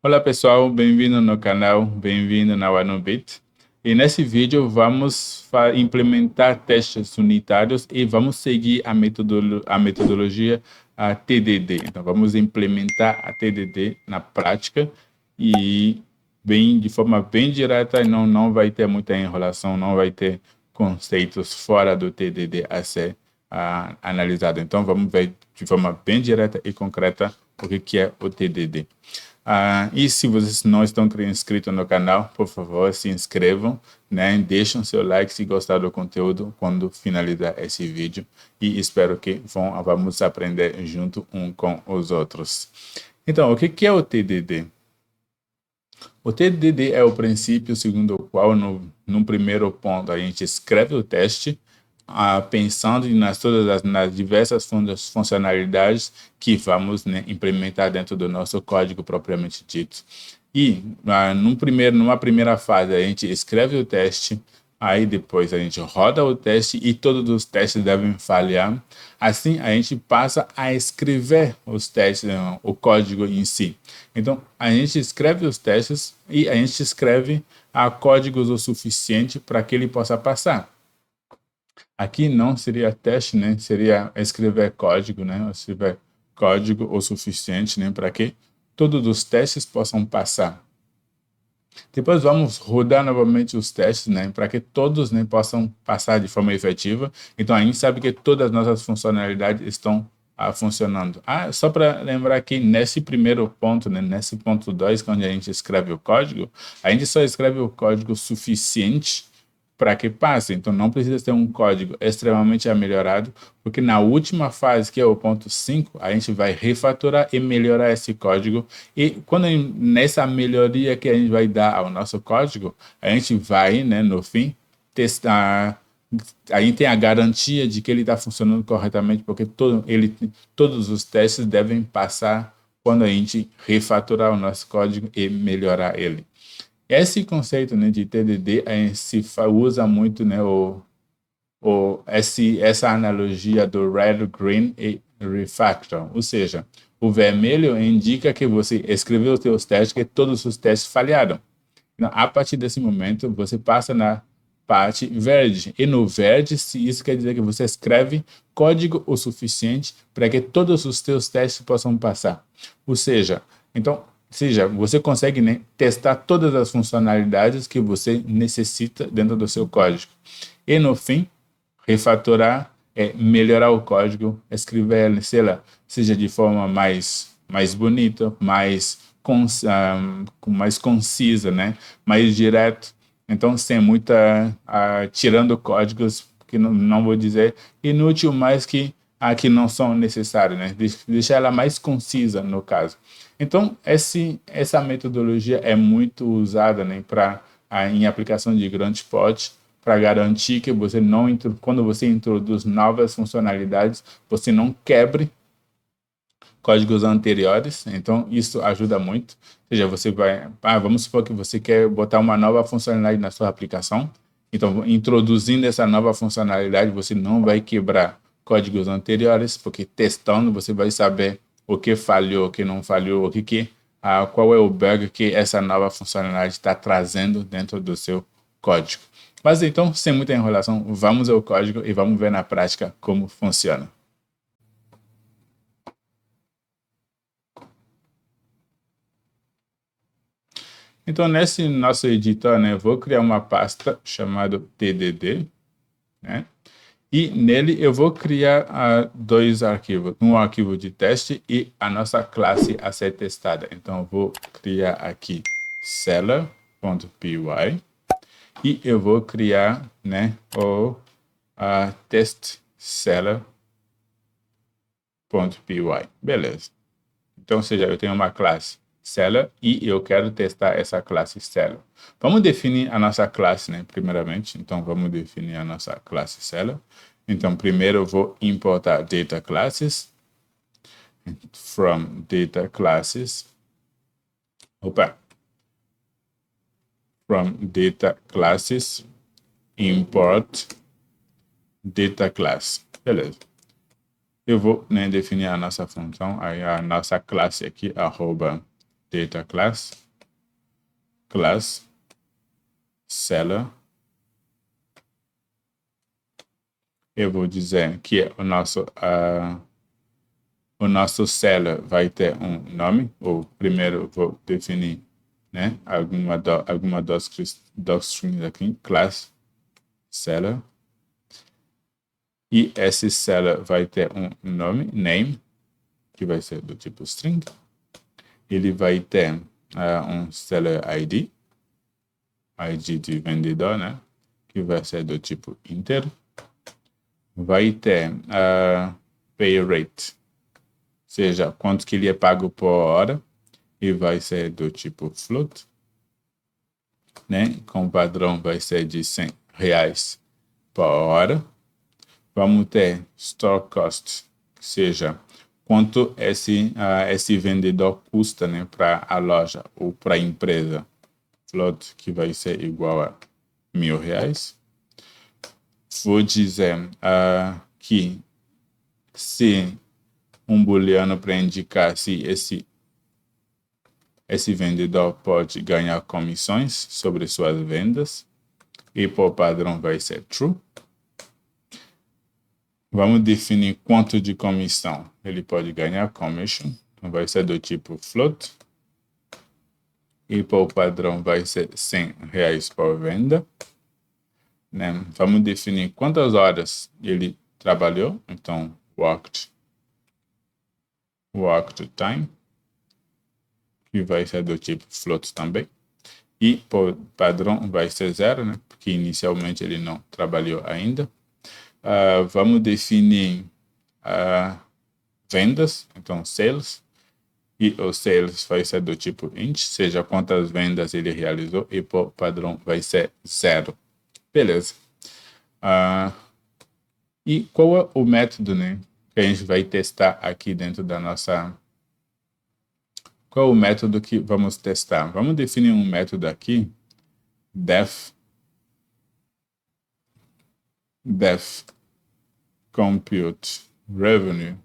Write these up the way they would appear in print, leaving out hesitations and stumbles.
Olá pessoal, bem-vindo no canal, bem-vindo na OneBit. E nesse vídeo vamos implementar testes unitários e vamos seguir a metodologia TDD. Então vamos implementar a TDD na prática e de forma bem direta, não vai ter muita enrolação, não vai ter conceitos fora do TDD a ser analisado. Então vamos ver de forma bem direta e concreta o que é o TDD. E se vocês não estão inscritos no canal, por favor, se inscrevam, né? Deixem seu like se gostar do conteúdo quando finalizar esse vídeo e espero que vamos aprender junto um com os outros. Então, o que é o TDD? O TDD é o princípio segundo o qual, no primeiro ponto, a gente escreve o teste, pensando nas diversas funcionalidades que vamos, né, implementar dentro do nosso código propriamente dito. E numa primeira fase a gente escreve o teste, aí depois a gente roda o teste e todos os testes devem falhar. Assim a gente passa a escrever os testes, o código em si. Então a gente escreve os testes e a gente escreve códigos o suficiente para que ele possa passar. Aqui não seria teste, né? Seria escrever código, né? Escrever código o suficiente, né? Para que todos os testes possam passar. Depois vamos rodar novamente os testes, né? Para que todos, né, possam passar de forma efetiva. Então a gente sabe que todas as nossas funcionalidades estão funcionando. Só para lembrar que nesse primeiro ponto, né? Nesse ponto 2, quando a gente escreve o código, a gente só escreve o código suficiente para que passe. Então, não precisa ter um código extremamente melhorado, porque na última fase, que é o ponto 5, a gente vai refatorar e melhorar esse código. E nessa melhoria que a gente vai dar ao nosso código, a gente vai, né, no fim, testar. A gente tem a garantia de que ele está funcionando corretamente, porque todos os testes devem passar quando a gente refatorar o nosso código e melhorar ele. Esse conceito, né, de TDD, a gente se usa muito, né, essa analogia do red, green e refactor. Ou seja, o vermelho indica que você escreveu os seus testes, que todos os testes falharam. Então, a partir desse momento, você passa na parte verde. E no verde, isso quer dizer que você escreve código o suficiente para que todos os seus testes possam passar. Ou seja, você consegue, né, testar todas as funcionalidades que você necessita dentro do seu código. E no fim, refatorar é melhorar o código, escrever ele, sei lá, seja de forma mais bonita, mais concisa, né? Mais direto. Então, sem tirando códigos que não vou dizer inútil, mas que não são necessários, né? Deixar ela mais concisa, no caso. Então, essa metodologia é muito usada, né, em aplicação de grande porte, para garantir que você quando você introduz novas funcionalidades, você não quebre códigos anteriores. Então, isso ajuda muito. Ou seja, você vamos supor que você quer botar uma nova funcionalidade na sua aplicação. Então, introduzindo essa nova funcionalidade, você não vai quebrar códigos anteriores, porque testando você vai saber o que falhou, o que não falhou, qual é o bug que essa nova funcionalidade está trazendo dentro do seu código. Mas então, sem muita enrolação, vamos ao código e vamos ver na prática como funciona. Então, nesse nosso editor, né, eu vou criar uma pasta chamada TDD, né? E nele eu vou criar dois arquivos, um arquivo de teste e a nossa classe a ser testada. Então, eu vou criar aqui seller.py e eu vou criar, né, o test seller.py. Beleza. Então, ou seja, eu tenho uma classe seller e eu quero testar essa classe seller. Vamos definir a nossa classe, né, primeiramente. Então, vamos definir a nossa classe seller. Então, primeiro eu vou importar data classes from data classes. From data classes import data class. Beleza. Eu vou, né, definir a nossa função, a nossa classe aqui, arroba data class seller. Eu vou dizer que o nosso seller vai ter um nome, ou primeiro vou definir, né, alguma docstring aqui, class seller. E esse seller vai ter um nome, name, que vai ser do tipo string. Ele vai ter um seller ID, ID de vendedor, né, que vai ser do tipo inteiro. Vai ter pay rate, ou seja, quanto que ele é pago por hora, e vai ser do tipo float, né? Com padrão vai ser de R$100 por hora. Vamos ter store cost, ou seja, quanto esse vendedor custa, né, para a loja ou para a empresa. Float, que vai ser igual a R$1.000. Vou dizer que se um booleano para indicar se esse vendedor pode ganhar comissões sobre suas vendas, e por padrão vai ser true. Vamos definir quanto de comissão ele pode ganhar, commission, então vai ser do tipo float, e por padrão vai ser R$100 por venda. Né? Vamos definir quantas horas ele trabalhou, então worked time, que vai ser do tipo float também. E por padrão vai ser 0, né? Porque inicialmente ele não trabalhou ainda. Vamos definir vendas, então sales. E o sales vai ser do tipo int, seja quantas vendas ele realizou, e por padrão vai ser 0. Beleza. E qual é o método, né, que a gente vai testar aqui dentro da nossa... Qual é o método que vamos testar? Vamos definir um método aqui, def compute revenue,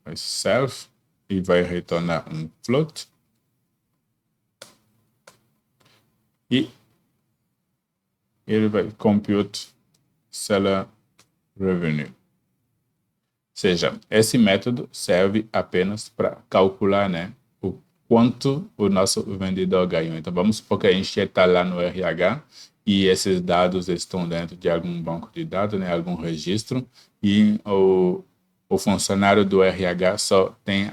vai self, e vai retornar um float. E ele vai compute seller revenue. Ou seja, esse método serve apenas para calcular, né, o quanto o nosso vendedor ganhou. Então, vamos supor que a gente está lá no RH e esses dados estão dentro de algum banco de dados, né, algum registro, e o funcionário do RH só tem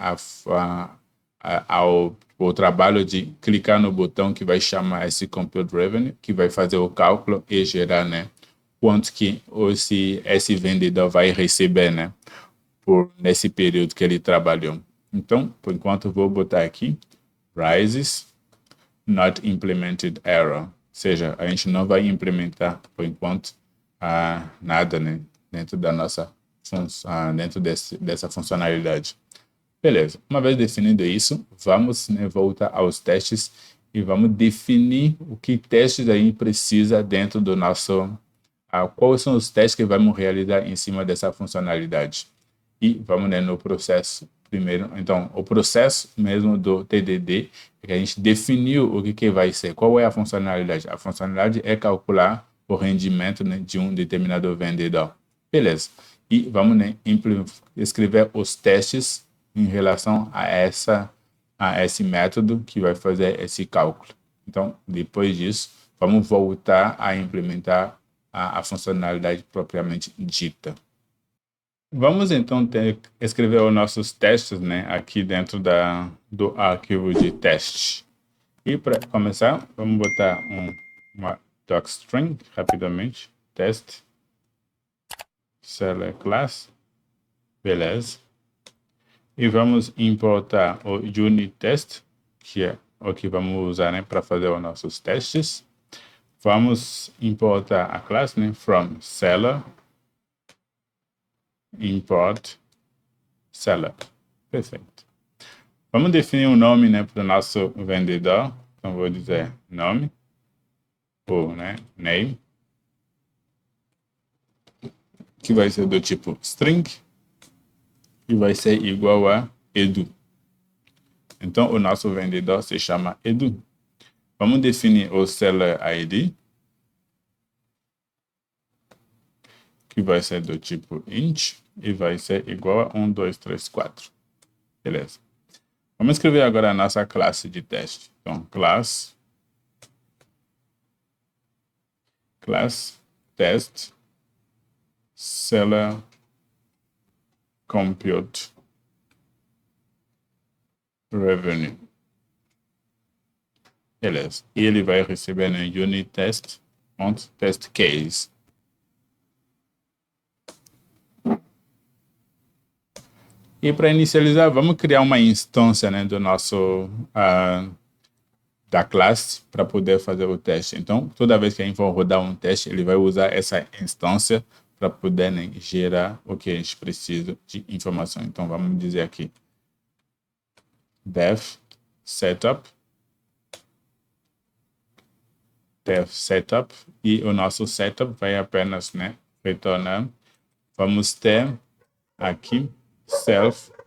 o trabalho de clicar no botão que vai chamar esse compute revenue, que vai fazer o cálculo e gerar, né, quanto que esse vendedor vai receber, né, nesse período que ele trabalhou. Então, por enquanto, vou botar aqui rises not implemented error, ou seja, a gente não vai implementar, por enquanto, nada, né, dentro da nossa dentro dessa funcionalidade. Beleza, uma vez definido isso, vamos, né, voltar aos testes e vamos definir o que testes aí precisa dentro do nosso... quais são os testes que vamos realizar em cima dessa funcionalidade. E vamos, né, no processo primeiro. Então, o processo mesmo do TDD é que a gente definiu o que vai ser. Qual é a funcionalidade? A funcionalidade é calcular o rendimento, né, de um determinado vendedor. Beleza. E vamos, né, escrever os testes em relação a esse método que vai fazer esse cálculo. Então, depois disso, vamos voltar a implementar a funcionalidade propriamente dita. Vamos então escrever os nossos testes, né, aqui dentro do arquivo de teste. E para começar, vamos botar uma docstring rapidamente, teste, seller class, beleza. E vamos importar o unit test, que é o que vamos usar, né, para fazer os nossos testes. Vamos importar a classe, né, from seller, import seller. Perfeito. Vamos definir um nome, né, para o nosso vendedor. Então, vou dizer nome, ou, né, name, que vai ser do tipo string. e vai ser igual a Edu. Então, o nosso vendedor se chama Edu. Vamos definir o Seller ID, que vai ser do tipo int, e vai ser igual a 1, 2, 3, 4. Beleza. Vamos escrever agora a nossa classe de teste. Então, class test seller compute revenue. Beleza. E ele vai receber no unit test case. E para inicializar, vamos criar uma instância, né, do nosso da classe para poder fazer o teste. Então, toda vez que a gente for rodar um teste, ele vai usar essa instância para poder, né, gerar o que a gente precisa de informação. Então, vamos dizer aqui dev setup e o nosso setup vai apenas, né, retornar. Vamos ter aqui self.edu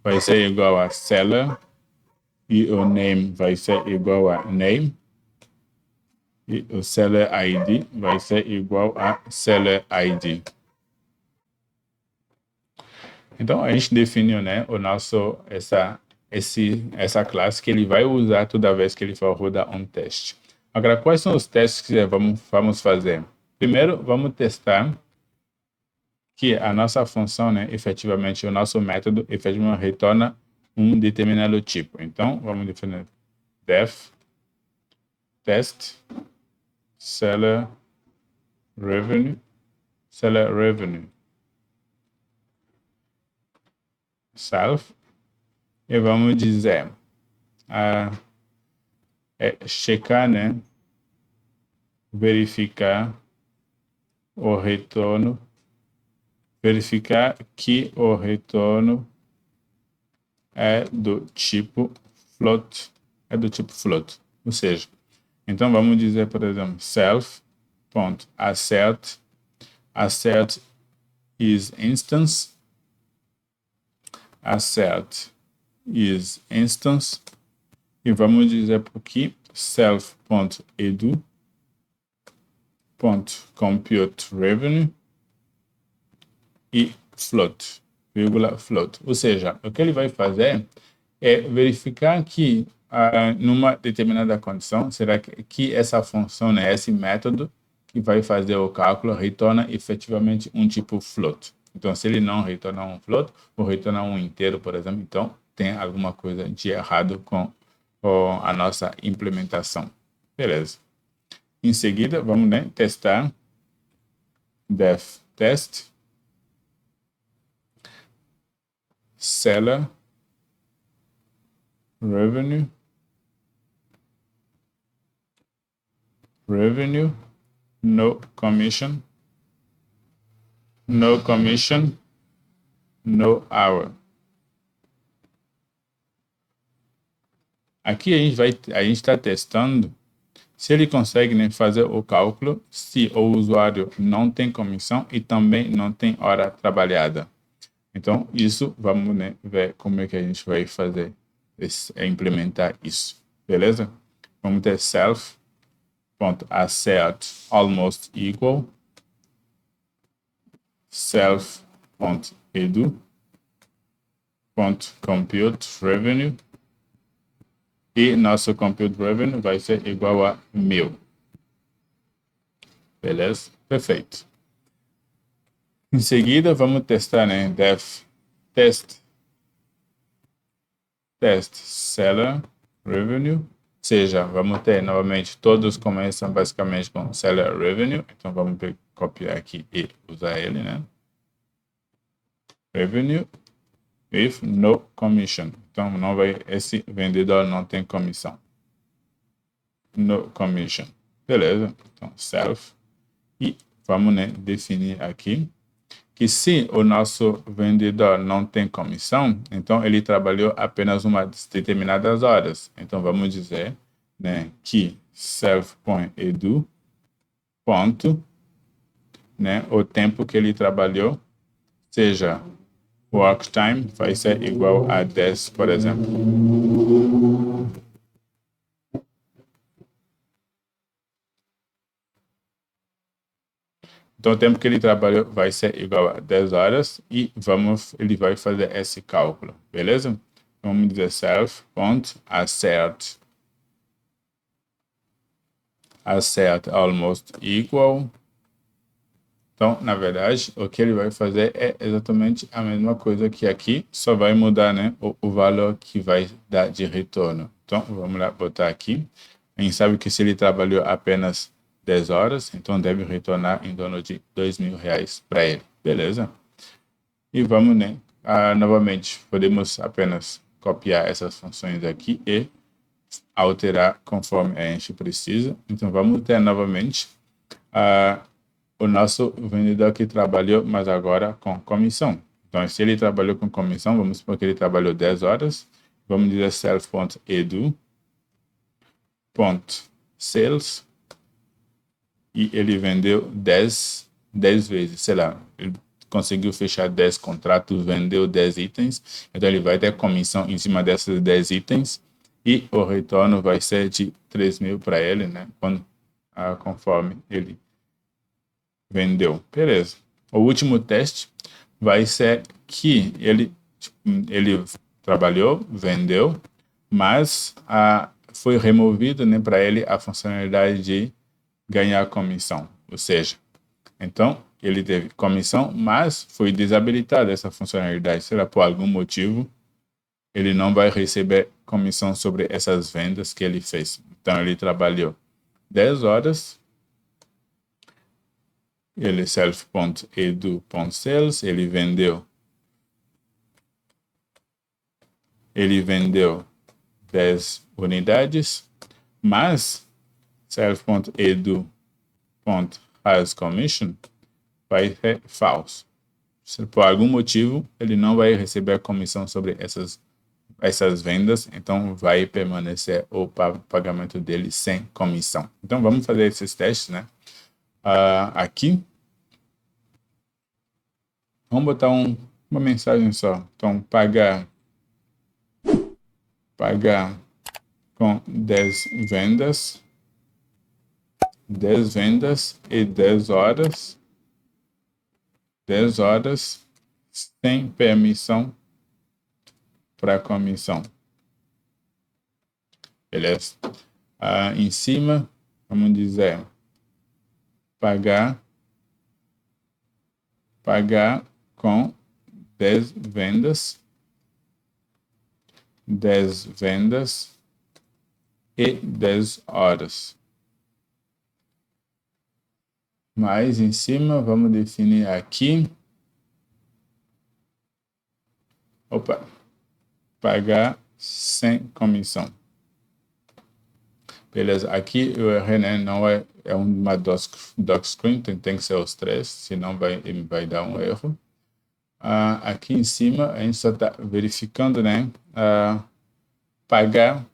vai ser igual a seller e o name vai ser igual a name e o seller ID vai ser igual a seller ID. Então, a gente definiu, né, o nosso, essa classe que ele vai usar toda vez que ele for rodar um teste. Agora, quais são os testes que vamos fazer? Primeiro, vamos testar que a nossa função, né, efetivamente, o nosso método, efetivamente, retorna um determinado tipo. Então, vamos definir def test seller revenue self, e vamos dizer checar, né, verificar o retorno, verificar que o retorno é do tipo float, ou seja, então vamos dizer, por exemplo, self.assert is instance, e vamos dizer por aqui self.edu.compute revenue e float. Ou seja, o que ele vai fazer é verificar que numa determinada condição, será que essa função, né, esse método que vai fazer o cálculo retorna efetivamente um tipo float. Então, se ele não retorna um float, ou retorna um inteiro, por exemplo, então tem alguma coisa de errado com a nossa implementação. Beleza. Em seguida, vamos, né, testar def test seller revenue no commission no hour. Aqui a gente está testando se ele consegue, né, fazer o cálculo se o usuário não tem comissão e também não tem hora trabalhada. Então, isso, vamos, né, ver como é que a gente vai fazer, implementar isso, beleza? Vamos ter self.assert almost equal self.edu.compute revenue e nosso compute revenue vai ser igual a 1000. Beleza? Perfeito. Em seguida, vamos testar, né, def test seller revenue, ou seja, vamos ter novamente, todos começam basicamente com seller revenue, então vamos copiar aqui e usar ele, né? Revenue with no commission. Então, esse vendedor não tem comissão. No commission. Beleza? Então, self. E vamos, né, definir aqui que se o nosso vendedor não tem comissão, então ele trabalhou apenas umas determinadas horas. Então, vamos dizer, né, que self.edu, ponto, né, o tempo que ele trabalhou, seja work time, vai ser igual a 10, por exemplo. Então, o tempo que ele trabalhou vai ser igual a 10 horas e ele vai fazer esse cálculo, beleza? Vamos dizer self.assert almost equal. Então, na verdade, o que ele vai fazer é exatamente a mesma coisa que aqui, só vai mudar, né, o valor que vai dar de retorno. Então, vamos lá botar aqui. A gente sabe que se ele trabalhou apenas 10 horas, então deve retornar em torno de R$2.000 para ele, beleza? E vamos, né, novamente, podemos apenas copiar essas funções aqui e alterar conforme a gente precisa. Então, vamos ter novamente o nosso vendedor que trabalhou, mas agora com comissão. Então, se ele trabalhou com comissão, vamos supor que ele trabalhou 10 horas, vamos dizer self.edu.sales e ele vendeu 10 vezes, sei lá, ele conseguiu fechar 10 contratos, vendeu 10 itens, então ele vai ter comissão em cima desses 10 itens e o retorno vai ser de 3.000 para ele, né, conforme ele vendeu. Beleza. O último teste vai ser que ele trabalhou, vendeu, mas foi removido, né, para ele a funcionalidade de ganhar comissão. Ou seja, então ele teve comissão, mas foi desabilitada essa funcionalidade. Será por algum motivo ele não vai receber comissão sobre essas vendas que ele fez. Então ele trabalhou 10 horas, ele self.edu.sales, ele vendeu 10 unidades, mas self.edu.highestcommission vai ser falso. Se por algum motivo ele não vai receber comissão sobre essas vendas, então vai permanecer o pagamento dele sem comissão. Então vamos fazer esses testes, né? Aqui vamos botar uma mensagem só. Então pagar com 10 vendas e 10 horas sem permissão para comissão. Beleza? Em cima, vamos dizer pagar com 10 vendas e 10 horas. Mais em cima, vamos definir aqui. Pagar sem comissão. Beleza, aqui o RNN não é uma doc screen, então tem que ser os três, senão ele vai dar um erro. Aqui em cima, a gente só está verificando, né? Pagar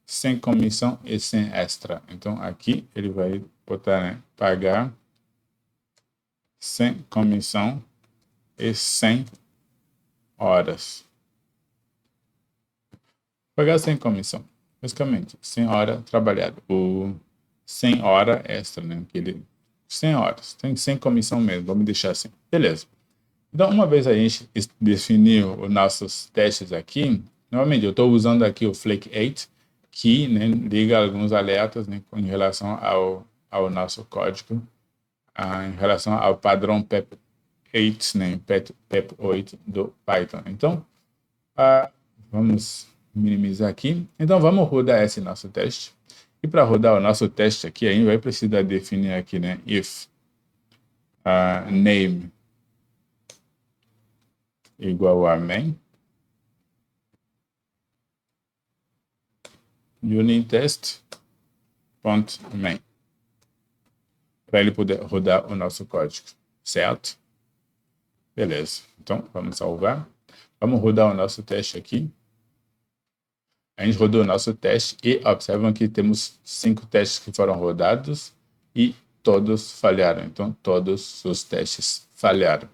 sem comissão e sem extra. Então, aqui ele vai botar, né? Pagar sem comissão e 100 horas. Pagar sem comissão, basicamente, 100 horas trabalhado. O 100 horas extra, né? 100 horas, tem sem comissão mesmo, vamos deixar assim. Beleza. Então, uma vez a gente definiu os nossos testes aqui, novamente, eu estou usando aqui o Flake 8, que, né, liga alguns alertas, né, em relação ao nosso código, em relação ao padrão PEP 8, né, PEP 8 do Python. Então, vamos minimizar aqui. Então, vamos rodar esse nosso teste. E para rodar o nosso teste aqui, a gente vai precisar definir aqui, né, if name igual a main, unit test.main, para ele poder rodar o nosso código, certo? Beleza. Então, vamos salvar. Vamos rodar o nosso teste aqui. A gente rodou o nosso teste e observam que temos 5 testes que foram rodados e todos falharam. Então, todos os testes falharam.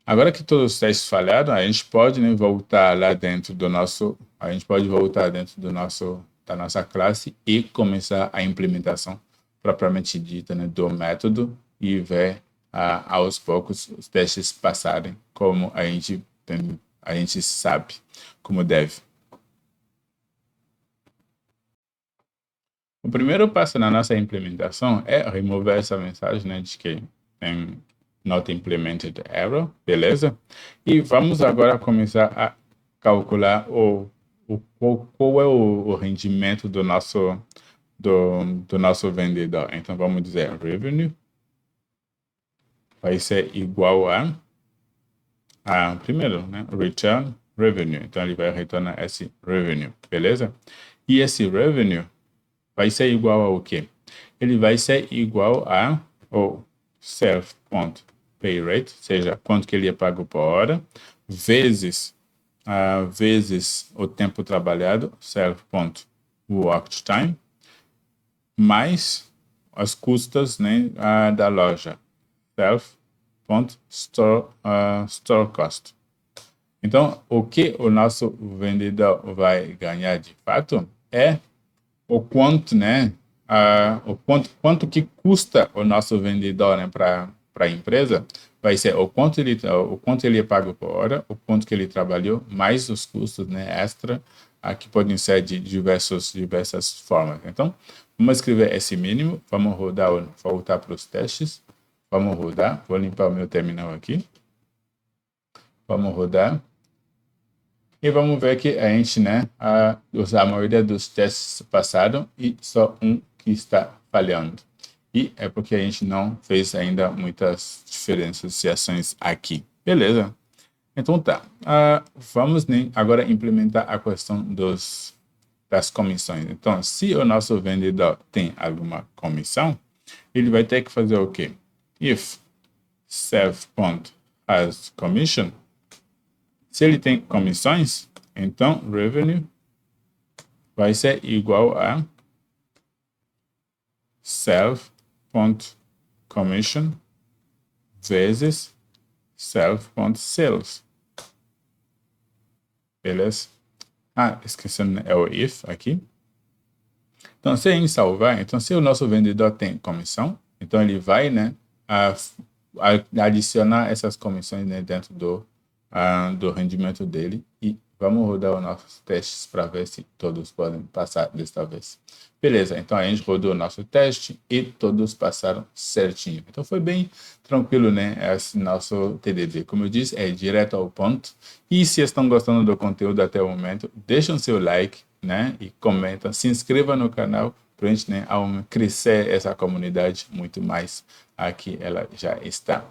Agora que todos os testes falharam, a gente pode, né, voltar lá dentro do nosso, a gente pode voltar dentro da nossa classe e começar a implementação propriamente dita, né, do método e ver aos poucos os testes passarem como a gente sabe como deve. O primeiro passo na nossa implementação é remover essa mensagem, né, de que tem not implemented error, beleza? E vamos agora começar a calcular qual é o rendimento do nosso vendedor. Então, vamos dizer revenue vai ser igual primeiro, né, return revenue. Então, ele vai retornar esse revenue, beleza? E esse revenue vai ser igual ao quê? Ele vai ser igual ao self.pay rate, ou seja, quanto que ele é pago por hora, vezes o tempo trabalhado, self.worked time, mais as custas, né, da loja, self.store cost. Então, o que o nosso vendedor vai ganhar de fato é o quanto, né, quanto que custa o nosso vendedor, né, para a empresa, vai ser o quanto ele é pago por hora, o quanto que ele trabalhou, mais os custos, né, extra, que podem ser de diversas formas. Então, vamos escrever esse mínimo, vamos rodar, voltar para os testes, vamos rodar, vou limpar o meu terminal aqui, vamos rodar. E vamos ver que a gente, né, a maioria dos testes passaram e só um que está falhando. E é porque a gente não fez ainda muitas diferenciações aqui. Beleza? Então tá. Vamos, né, agora implementar a questão das comissões. Então, se o nosso vendedor tem alguma comissão, ele vai ter que fazer o quê? If self.hasCommission, se ele tem comissões, então revenue vai ser igual a self.commission vezes self.sales. Beleza? Esquecendo, é o if aqui. Então, se a gente salvar, então se o nosso vendedor tem comissão, então ele vai, né, adicionar essas comissões, né, dentro do rendimento dele e vamos rodar os nossos testes para ver se todos podem passar desta vez. Beleza, então a gente rodou o nosso teste e todos passaram certinho. Então foi bem tranquilo, né, esse nosso TDD. Como eu disse, é direto ao ponto. E se estão gostando do conteúdo até o momento, deixem seu like, né, e comentam, se inscreva no canal para a gente, né, crescer essa comunidade muito mais aqui ela já está.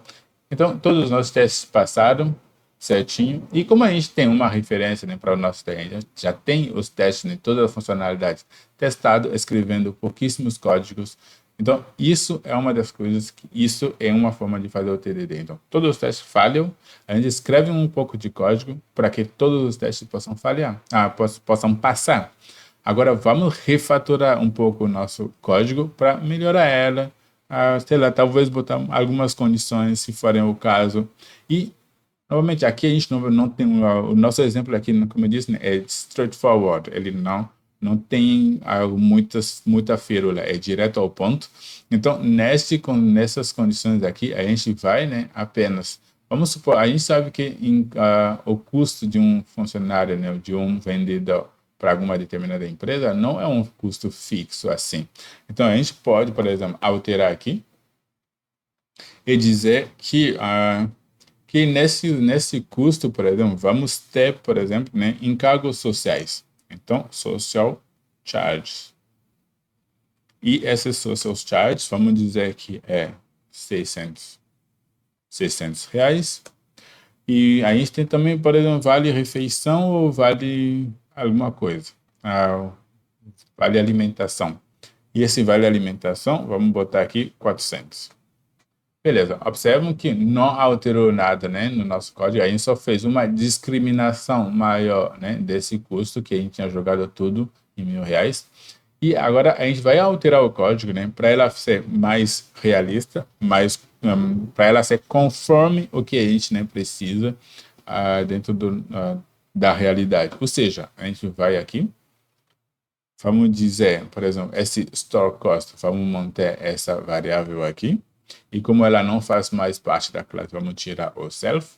Então, todos os nossos testes passaram certinho. E como a gente tem uma referência, né, para o nosso teste, a gente já tem os testes, né, todas as funcionalidades testado, escrevendo pouquíssimos códigos. Então, isso é uma das coisas, isso é uma forma de fazer o TDD. Então, todos os testes falham, a gente escreve um pouco de código para que todos os testes possam falhar, possam passar. Agora, vamos refatorar um pouco o nosso código para melhorar ela, sei lá, talvez botar algumas condições, se forem o caso. E, novamente, aqui a gente não tem, o nosso exemplo aqui, como eu disse, né, é straightforward, ele não tem muita firula, é direto ao ponto. Então, nessas condições aqui, a gente vai, né, apenas, vamos supor, a gente sabe que o custo de um funcionário, né, de um vendedor para alguma determinada empresa não é um custo fixo assim. Então, a gente pode, por exemplo, alterar aqui e dizer que nesse custo, por exemplo, vamos ter, por exemplo, né, encargos sociais. Então, social charges. E esses social charges, vamos dizer que é 600 reais. E a gente tem também, por exemplo, vale refeição ou vale alguma coisa. Vale alimentação. E esse vale alimentação, vamos botar aqui 400. Beleza, observam que não alterou nada, né, no nosso código, a gente só fez uma discriminação maior, né, desse custo que a gente tinha jogado tudo em R$ 1.000. E agora a gente vai alterar o código, né, para ela ser mais realista, para ela ser conforme o que a gente, né, precisa dentro da realidade. Ou seja, a gente vai aqui, vamos dizer, por exemplo, esse store cost, vamos manter essa variável aqui. E como ela não faz mais parte da classe, vamos tirar o self.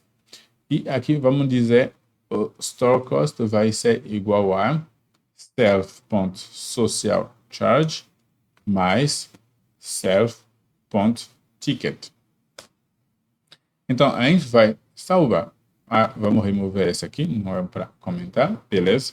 E aqui vamos dizer o store cost vai ser igual a self.socialCharge mais self.ticket. Então, a gente vai salvar. Vamos remover esse aqui, não é para comentar, beleza?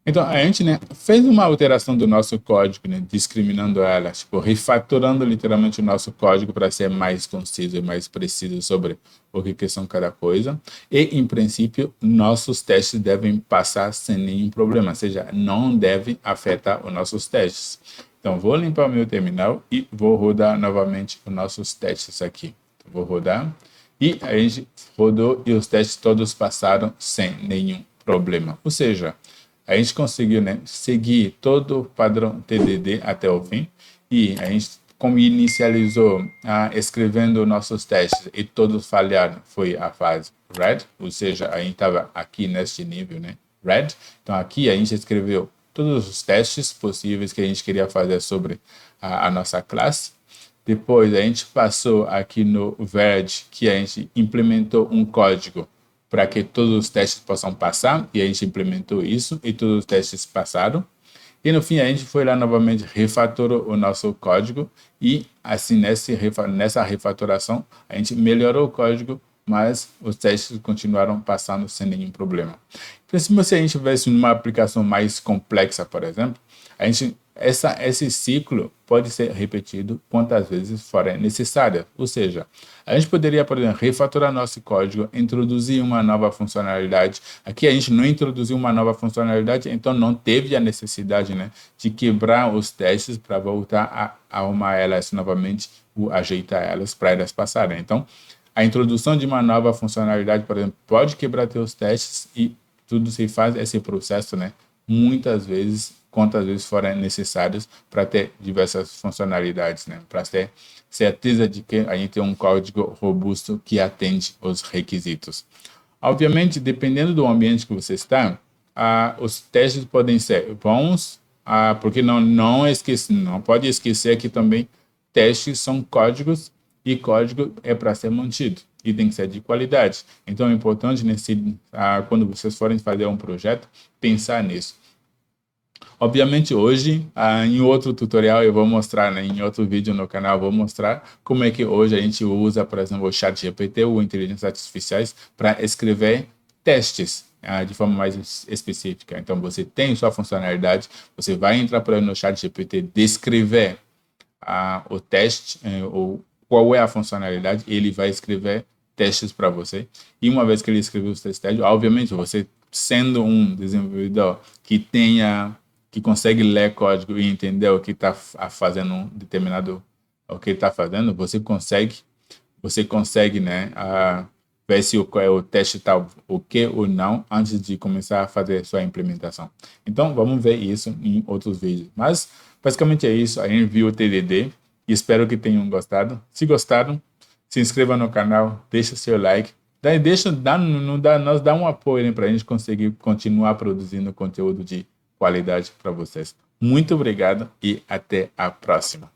Então, a gente, né, fez uma alteração do nosso código, né, discriminando ela, tipo, refatorando literalmente o nosso código para ser mais conciso e mais preciso sobre o que são cada coisa. E, em princípio, nossos testes devem passar sem nenhum problema, ou seja, não devem afetar os nossos testes. Então, vou limpar o meu terminal e vou rodar novamente os nossos testes aqui. Então, vou rodar e a gente rodou e os testes todos passaram sem nenhum problema. Ou seja, a gente conseguiu, né, seguir todo o padrão TDD até o fim e a gente, como inicializou escrevendo nossos testes e todos falharam, foi a fase red, ou seja, a gente estava aqui neste nível, né, red. Então aqui a gente escreveu todos os testes possíveis que a gente queria fazer sobre a nossa classe. Depois a gente passou aqui no verde, que a gente implementou um código para que todos os testes possam passar, e a gente implementou isso, e todos os testes passaram. E no fim a gente foi lá novamente, refatorou o nosso código, e assim nessa refatoração a gente melhorou o código, mas os testes continuaram passando sem nenhum problema. Então, se a gente tivesse uma aplicação mais complexa, por exemplo, esse ciclo pode ser repetido quantas vezes forem necessárias. Ou seja, a gente poderia, por exemplo, refatorar nosso código, introduzir uma nova funcionalidade. Aqui a gente não introduziu uma nova funcionalidade, então não teve a necessidade, né, de quebrar os testes para voltar a arrumar elas novamente ou ajeitar elas para elas passarem. Então, a introdução de uma nova funcionalidade, por exemplo, pode quebrar teus testes e tudo se faz esse processo, né, muitas vezes, quantas vezes forem necessárias para ter diversas funcionalidades, né? Para ter certeza de que a gente tem um código robusto que atende os requisitos. Obviamente, dependendo do ambiente que você está, os testes podem ser bons, porque não pode esquecer que também testes são códigos e código é para ser mantido e tem que ser de qualidade. Então é importante, quando vocês forem fazer um projeto, pensar nisso. Obviamente hoje, em outro tutorial eu vou mostrar, né, em outro vídeo no canal, eu vou mostrar como é que hoje a gente usa, por exemplo, o ChatGPT ou inteligências artificiais para escrever testes de forma mais específica. Então você tem sua funcionalidade, você vai entrar por aí no ChatGPT, descrever o teste ou qual é a funcionalidade, ele vai escrever testes para você. E uma vez que ele escreveu os testes, obviamente você sendo um desenvolvedor que consegue ler código e entender o que está fazendo o que está fazendo, você consegue, né, ver se o teste está ok ou não antes de começar a fazer sua implementação. Então, vamos ver isso em outros vídeos. Mas, basicamente é isso. A gente viu o TDD e espero que tenham gostado. Se gostaram, se inscreva no canal, deixa seu like. Daí nos dá um apoio para a gente conseguir continuar produzindo conteúdo de qualidade para vocês. Muito obrigado e até a próxima.